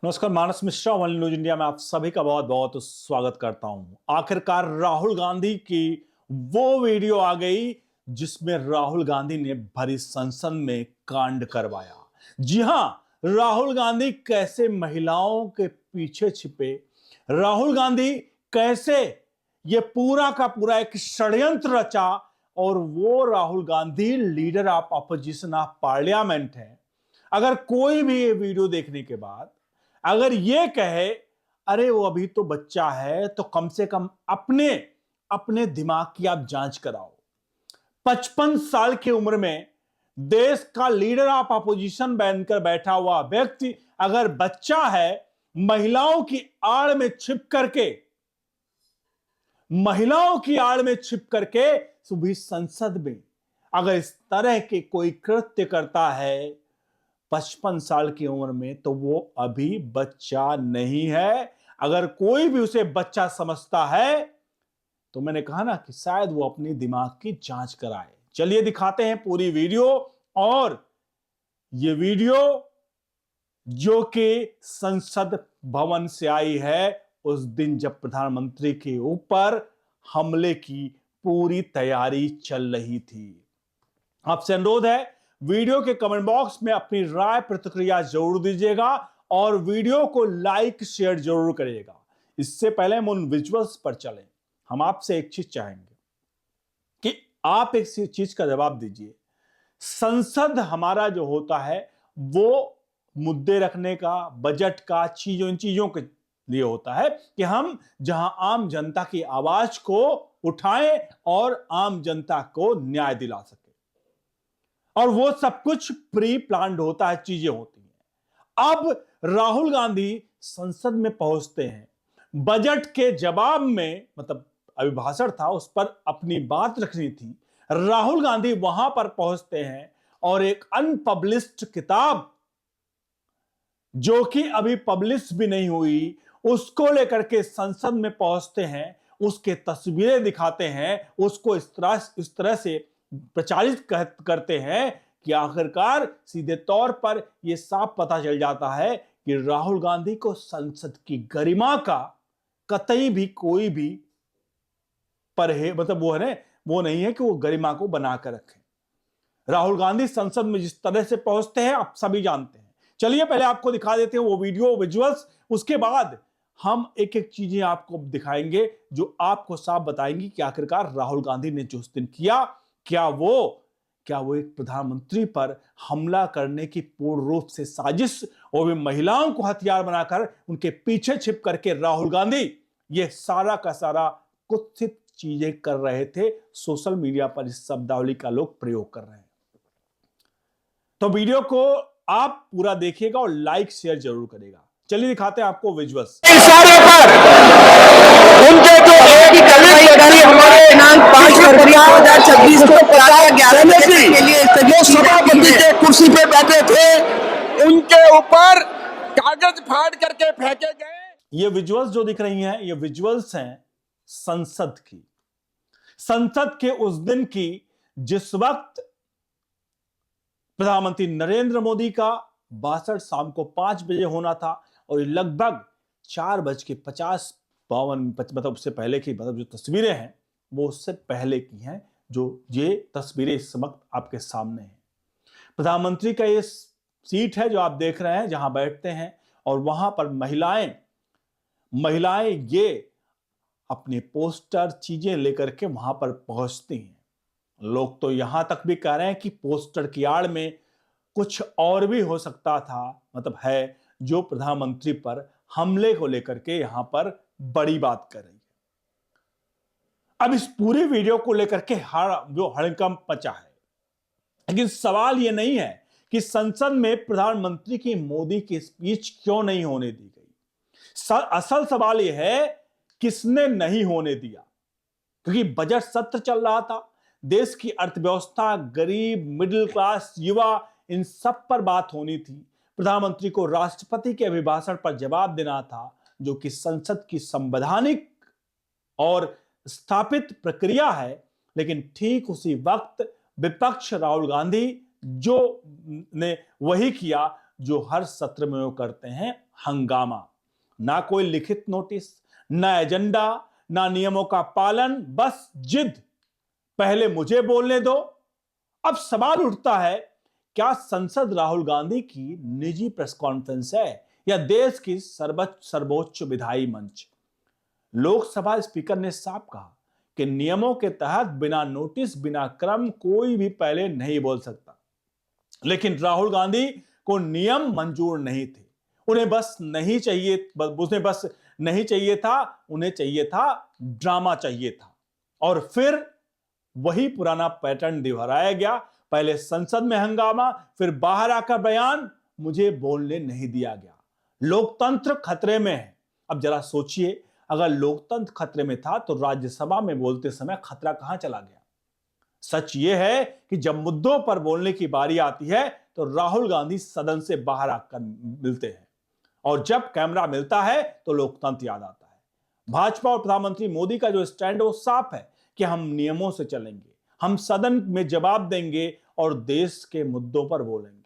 नमस्कार, मानस Mishra one news India में आप सभी का बहुत बहुत स्वागत करता हूं। आखिरकार राहुल गांधी की वो वीडियो आ गई जिसमें राहुल गांधी ने भरी संसद में कांड करवाया। जी हां, राहुल गांधी कैसे महिलाओं के पीछे छिपे, राहुल गांधी कैसे ये पूरा का पूरा एक षड्यंत्र रचा, और वो Rahul Gandhi leader of opposition of parliament है। अगर कोई भी ये वीडियो देखने के बाद अगर ये कहे अरे वो अभी तो बच्चा है, तो कम से कम अपने अपने दिमाग की आप जांच कराओ। 55 साल की उम्र में देश का लीडर ऑफ अपोजिशन बनकर बैठा हुआ व्यक्ति अगर बच्चा है, महिलाओं की आड़ में छिप करके सुबह संसद में अगर इस तरह के कोई कृत्य करता है 55 साल की उम्र में, तो वो अभी बच्चा नहीं है। अगर कोई भी उसे बच्चा समझता है तो मैंने कहा ना कि शायद वो अपनी दिमाग की जांच कराए। चलिए दिखाते हैं पूरी वीडियो। और ये वीडियो जो कि संसद भवन से आई है उस दिन जब प्रधानमंत्री के ऊपर हमले की पूरी तैयारी चल रही थी। आपसे अनुरोध है, वीडियो के कमेंट बॉक्स में अपनी राय प्रतिक्रिया जरूर दीजिएगा और वीडियो को लाइक शेयर जरूर करिएगा। इससे पहले हम उन विजुअल्स पर चलें, हम आपसे एक चीज चाहेंगे कि आप एक चीज का जवाब दीजिए। संसद हमारा जो होता है वो मुद्दे रखने का, बजट का, इन चीजों के लिए होता है कि हम जहां आम जनता की आवाज को उठाएं और आम जनता को न्याय दिला सके। और वो सब कुछ प्री प्लान्ड होता है, चीजें होती हैं। अब राहुल गांधी संसद में पहुंचते हैं, बजट के जवाब में, मतलब अभिभाषण था, उस पर अपनी बात रखनी थी। राहुल गांधी वहां पर पहुंचते हैं और एक अनपब्लिश्ड किताब जो कि अभी पब्लिश भी नहीं हुई, उसको लेकर के संसद में पहुंचते हैं, उसके तस्वीरें दिखाते हैं, उसको इस तरह से प्रचारित करते हैं कि आखिरकार सीधे तौर पर यह साफ पता चल जाता है कि राहुल गांधी को संसद की गरिमा का कतई भी कोई भी मतलब वो है ना, वो नहीं है कि वो गरिमा को बनाकर रखें। राहुल गांधी संसद में जिस तरह से पहुंचते हैं आप सभी जानते हैं। चलिए पहले आपको दिखा देते हैं वो वीडियो विजुअल्स, उसके बाद हम एक एक चीजें आपको दिखाएंगे जो आपको साफ बताएंगी कि आखिरकार राहुल गांधी ने जो उस दिन किया, क्या वो एक प्रधानमंत्री पर हमला करने की पूर्ण रूप से साजिश, और भी महिलाओं को हथियार बनाकर उनके पीछे छिप करके राहुल गांधी ये सारा का सारा कुत्सित चीजें कर रहे थे। सोशल मीडिया पर इस शब्दावली का लोग प्रयोग कर रहे हैं। तो वीडियो को आप पूरा देखिएगा और लाइक शेयर जरूर करेगा। चलिए दिखाते हैं आपको विजुअल्स। इशारे पर उनके जो एक कार्रवाई हमारे दिनांक 5 फरवरी 2026 को 11 बजे के लिए जो सभापति के कुर्सी पे बैठे थे उनके ऊपर कागज फाड़ करके फेंके गए। ये विजुअल्स जो दिख रही हैं, ये विजुअल्स हैं संसद की, संसद के उस दिन की जिस वक्त प्रधानमंत्री नरेंद्र मोदी का भाषण शाम को 5 बजे होना था और लगभग 4:50 मतलब उससे पहले की, मतलब जो तस्वीरें हैं वो उससे पहले की हैं। जो ये तस्वीरें इस वक्त आपके सामने हैं, प्रधानमंत्री का ये सीट है जो आप देख रहे हैं जहां बैठते हैं, और वहां पर महिलाएं ये अपने पोस्टर चीजें लेकर के वहां पर पहुंचती हैं। लोग तो यहां तक भी कह रहे हैं कि पोस्टर की आड़ में कुछ और भी हो सकता था, मतलब है जो प्रधानमंत्री पर हमले को लेकर के यहां पर बड़ी बात कर रही है। अब इस पूरे वीडियो को लेकर के जो हड़कंप मचा है, लेकिन सवाल यह नहीं है कि संसद में प्रधानमंत्री की मोदी की स्पीच क्यों नहीं होने दी गई। असल सवाल यह है किसने नहीं होने दिया, क्योंकि बजट सत्र चल रहा था, देश की अर्थव्यवस्था, गरीब, मिडिल क्लास, युवा, इन सब पर बात होनी थी। प्रधानमंत्री को राष्ट्रपति के अभिभाषण पर जवाब देना था, जो कि संसद की संवैधानिक और स्थापित प्रक्रिया है। लेकिन ठीक उसी वक्त विपक्ष राहुल गांधी जो ने वही किया जो हर सत्र में वो करते हैं, हंगामा। ना कोई लिखित नोटिस, ना एजेंडा, ना नियमों का पालन, बस जिद, पहले मुझे बोलने दो। अब सवाल उठता है, क्या संसद राहुल गांधी की निजी प्रेस कॉन्फ्रेंस है या देश की सर्वोच्च विधायी मंच? लोकसभा स्पीकर ने साफ कहा कि नियमों के तहत बिना नोटिस, बिना क्रम कोई भी पहले नहीं बोल सकता। लेकिन राहुल गांधी को नियम मंजूर नहीं थे। उन्हें बस नहीं चाहिए था, उन्हें चाहिए था, ड्रामा चाहिए था। और फिर वही पुराना पैटर्न दोहराया गया। पहले संसद में हंगामा, फिर बाहर आकर बयान, मुझे बोलने नहीं दिया गया। लोकतंत्र खतरे में है। अब जरा सोचिए, अगर लोकतंत्र खतरे में था तो राज्यसभा में बोलते समय खतरा कहां चला गया? सच यह है कि जब मुद्दों पर बोलने की बारी आती है तो राहुल गांधी सदन से बाहर आकर मिलते हैं, और जब कैमरा मिलता है तो लोकतंत्र याद आता है। भाजपा और प्रधानमंत्री मोदी का जो स्टैंड वो साफ है कि हम नियमों से चलेंगे, हम सदन में जवाब देंगे और देश के मुद्दों पर बोलेंगे।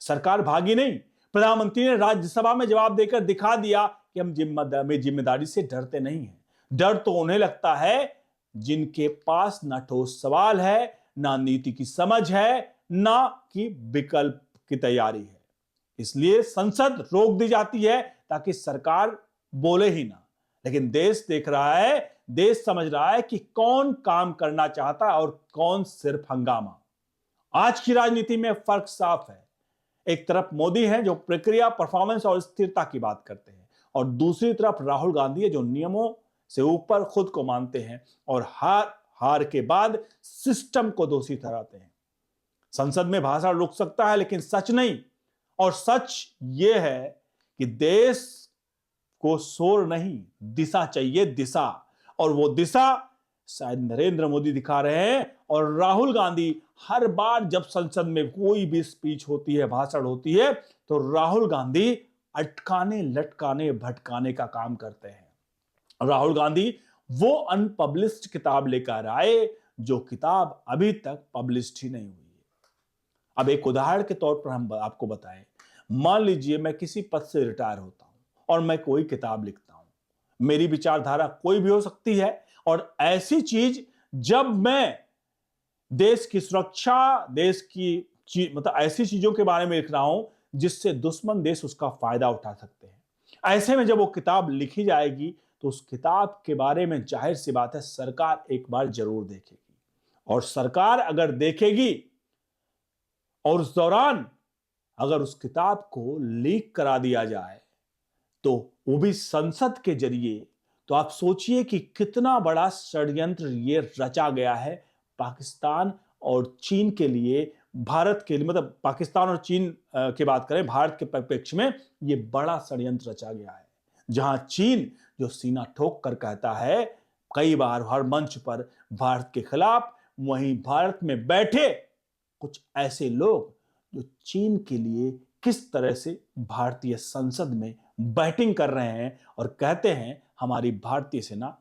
सरकार भागी नहीं। प्रधानमंत्री ने राज्यसभा में जवाब देकर दिखा दिया कि हम जिम्मेदारी से डरते नहीं हैं। डर तो उन्हें लगता है जिनके पास ना ठोस सवाल है, ना नीति की समझ है, ना कि विकल्प की तैयारी है। इसलिए संसद रोक दी जाती है ताकि सरकार बोले ही ना। लेकिन देश देख रहा है, देश समझ रहा है कि कौन काम करना चाहता है और कौन सिर्फ हंगामा। आज की राजनीति में फर्क साफ है। एक तरफ मोदी है जो प्रक्रिया, परफॉर्मेंस और स्थिरता की बात करते हैं, और दूसरी तरफ राहुल गांधी है जो नियमों से ऊपर खुद को मानते हैं और हार के बाद सिस्टम को दोषी ठहराते हैं। संसद में भाषण रुक सकता है लेकिन सच नहीं। और सच यह है कि देश को शोर नहीं, दिशा चाहिए, दिशा। और वो दिशा शायद नरेंद्र मोदी दिखा रहे हैं। और राहुल गांधी हर बार जब संसद में कोई भी स्पीच होती है, भाषण होती है, तो राहुल गांधी अटकाने, लटकाने, भटकाने का काम करते हैं। राहुल गांधी वो अनपब्लिश्ड किताब लेकर आए जो किताब अभी तक पब्लिश्ड ही नहीं हुई है। अब एक उदाहरण के तौर पर हम आपको बताएं, मान लीजिए मैं किसी पद से रिटायर होता हूं और मैं कोई किताब लिखता हूं। मेरी विचारधारा कोई भी हो सकती है, और ऐसी चीज जब मैं देश की सुरक्षा, देश की मतलब ऐसी चीजों के बारे में लिख रहा हूं जिससे दुश्मन देश उसका फायदा उठा सकते हैं। ऐसे में जब वो किताब लिखी जाएगी तो उस किताब के बारे में जाहिर सी बात है सरकार एक बार जरूर देखेगी। और सरकार अगर देखेगी और उस दौरान अगर उस किताब को लीक करा दिया जाए, तो वो भी संसद के जरिए, तो आप सोचिए कि कितना बड़ा षड्यंत्र ये रचा गया है पाकिस्तान और चीन के लिए, भारत के लिए। मतलब पाकिस्तान और चीन की बात करें, भारत के परिप्रेक्ष्य में ये बड़ा षड्यंत्र रचा गया है, जहां चीन जो सीना ठोक कर कहता है कई बार हर मंच पर भारत के खिलाफ, वहीं भारत में बैठे कुछ ऐसे लोग जो चीन के लिए किस तरह से भारतीय संसद में बैटिंग कर रहे हैं और कहते हैं हमारी भारतीय सेना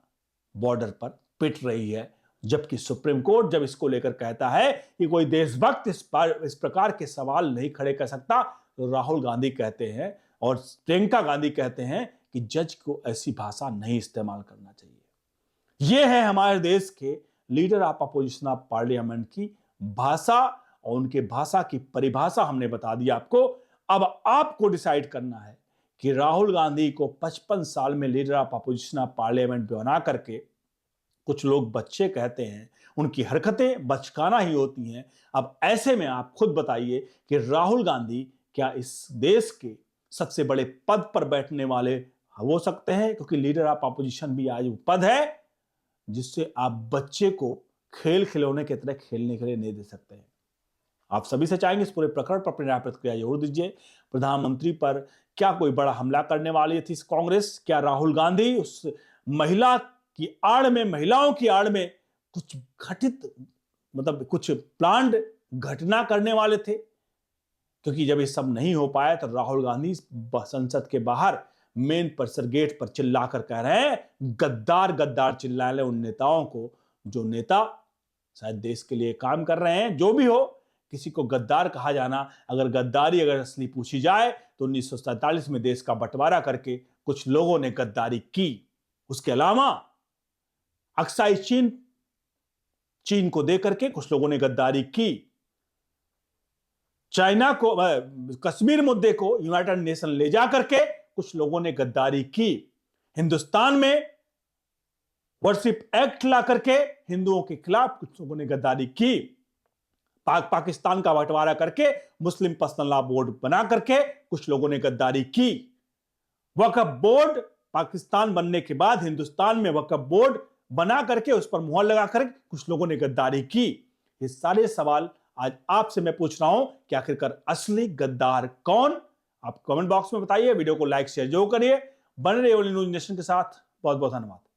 बॉर्डर पर पिट रही है। जबकि सुप्रीम कोर्ट जब इसको लेकर कहता है कि कोई देशभक्त इस प्रकार के सवाल नहीं खड़े कर सकता, तो राहुल गांधी कहते हैं और प्रियंका गांधी कहते हैं कि जज को ऐसी भाषा नहीं इस्तेमाल करना चाहिए। यह है हमारे देश के leader of opposition of parliament की भाषा, और उनके भाषा की परिभाषा हमने बता दी आपको। अब आपको डिसाइड करना है कि राहुल गांधी को 55 साल में leader of opposition of parliament बना करके कुछ लोग बच्चे कहते हैं, उनकी हरकतें बचकाना ही होती हैं। अब ऐसे में आप खुद बताइए कि राहुल गांधी क्या इस देश के सबसे बड़े पद पर बैठने वाले हो सकते हैं? क्योंकि लीडर ऑफ अपोजिशन भी आज वो पद है जिससे आप बच्चे को खेल खिलौने की तरह खेलने के लिए नहीं दे सकते हैं। आप सभी से चाहेंगे इस पूरे प्रकरण पर अपनी राय प्रतिक्रिया जरूर दीजिए। प्रधानमंत्री पर क्या कोई बड़ा हमला करने वाली थी कांग्रेस? क्या राहुल गांधी उस महिला की आड़ में, महिलाओं की आड़ में कुछ घटित, मतलब कुछ प्लान्ड घटना करने वाले थे? क्योंकि जब ये सब नहीं हो पाया तो राहुल गांधी संसद के बाहर मेन परिसर गेट पर चिल्लाकर कह रहे हैं, गद्दार गद्दार चिल्ला रहे उन नेताओं को जो नेता शायद देश के लिए काम कर रहे हैं। जो भी हो, किसी को गद्दार कहा जाना, अगर गद्दारी अगर असली पूछी जाए तो 1947 में देश का बंटवारा करके कुछ लोगों ने गद्दारी की। उसके अलावा अक्साई चीन को देकर के कुछ लोगों ने गद्दारी की। चाइना को, कश्मीर मुद्दे को यूनाइटेड नेशन ले जाकर के कुछ लोगों ने गद्दारी की। हिंदुस्तान में वर्शिप एक्ट ला करके हिंदुओं के खिलाफ कुछ लोगों ने गद्दारी की। पाकिस्तान का बंटवारा करके मुस्लिम पर्सनल लॉ बोर्ड बना करके कुछ लोगों ने गद्दारी की। वक्फ बोर्ड पाकिस्तान बनने के बाद हिंदुस्तान में वक्फ बोर्ड बना करके उस पर मुहर लगा कर कुछ लोगों ने गद्दारी की। ये सारे सवाल आज आपसे मैं पूछ रहा हूं कि आखिरकार असली गद्दार कौन? आप कमेंट बॉक्स में बताइए। वीडियो को लाइक शेयर जरूर करिए। बने रहिए ओनली न्यूज नेशन के साथ। बहुत बहुत धन्यवाद।